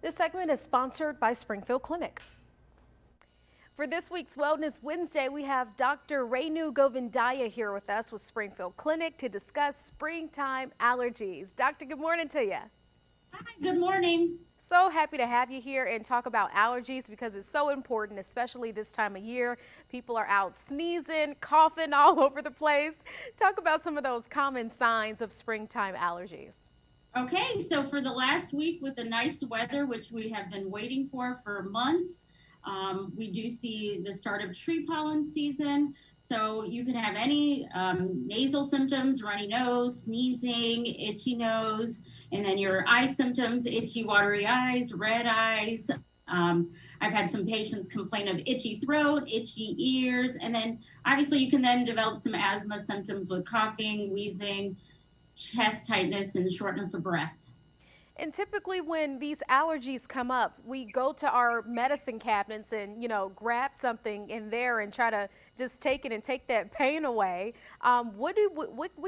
This segment is sponsored by Springfield Clinic. For this week's Wellness Wednesday, we have Dr. Renu Govindaiah here with us with Springfield Clinic to discuss springtime allergies. Doctor, good morning to you. Hi, good morning. So happy to have you here and talk about allergies because it's so important, especially this time of year. People are out sneezing, coughing all over the place. Talk about some of those common signs of springtime allergies. Okay, so for the last week with the nice weather, which we have been waiting for months, we do see the start of tree pollen season. So you can have any nasal symptoms, runny nose, sneezing, itchy nose, and then your eye symptoms, itchy, watery eyes, red eyes. I've had some patients complain of itchy throat, itchy ears, and then obviously you can then develop some asthma symptoms with coughing, wheezing, chest tightness, and shortness of breath. And typically when these allergies come up, we go to our medicine cabinets and, grab something in there and try to just take it and take that pain away. What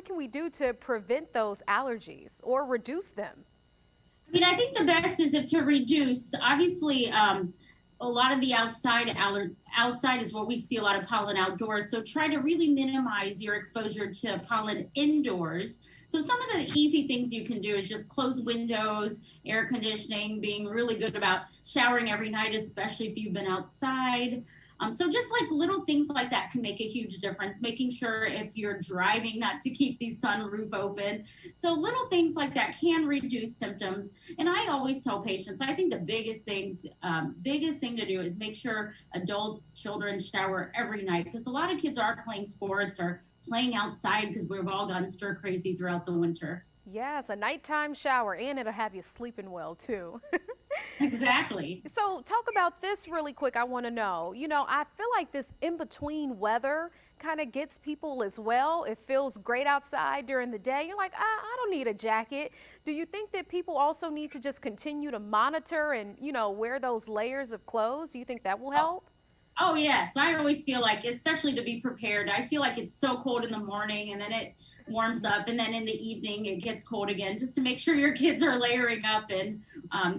can we do to prevent those allergies or reduce them? I mean, I think the best is to reduce, obviously, a lot of the outside is what we see a lot of pollen outdoors. So try to really minimize your exposure to pollen indoors. So some of the easy things you can do is just close windows, air conditioning, being really good about showering every night, especially if you've been outside. So just like little things like that can make a huge difference. Making sure if you're driving not to keep the sunroof open. So little things like that can reduce symptoms. And I always tell patients, I think the biggest thing to do is make sure adults, children shower every night, because a lot of kids are playing sports or playing outside because we've all gone stir crazy throughout the winter. Yes, a nighttime shower, and it'll have you sleeping well too. Exactly. So talk about this really quick. I want to know, I feel like this in-between weather kind of gets people as well. It feels great outside during the day. You're like, I don't need a jacket. Do you think that people also need to just continue to monitor and, wear those layers of clothes? Do you think that will help? Oh, yes. I always feel like, especially to be prepared, I feel like it's so cold in the morning and then it warms up, and then in the evening it gets cold again, just to make sure your kids are layering up and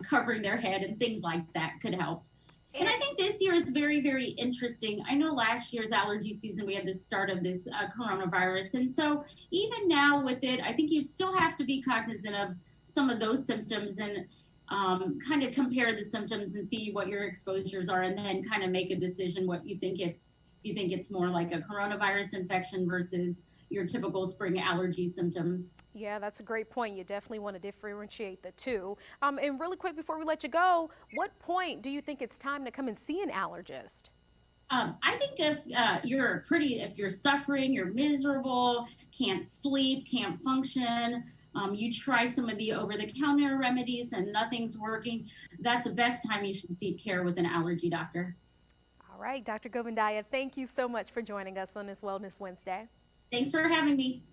covering their head and things like that could help. And I think this year is very, very interesting. I know last year's allergy season, we had the start of this coronavirus. And so even now with it, I think you still have to be cognizant of some of those symptoms and kind of compare the symptoms and see what your exposures are, and then kind of make a decision what you think, if you think it's more like a coronavirus infection versus your typical spring allergy symptoms. Yeah, that's a great point. You definitely want to differentiate the two. And really quick before we let you go, what point do you think it's time to come and see an allergist? I think if if you're suffering, you're miserable, can't sleep, can't function, you try some of the over-the-counter remedies and nothing's working, that's the best time you should seek care with an allergy doctor. All right, Dr. Govindaiah, thank you so much for joining us on this Wellness Wednesday. Thanks for having me.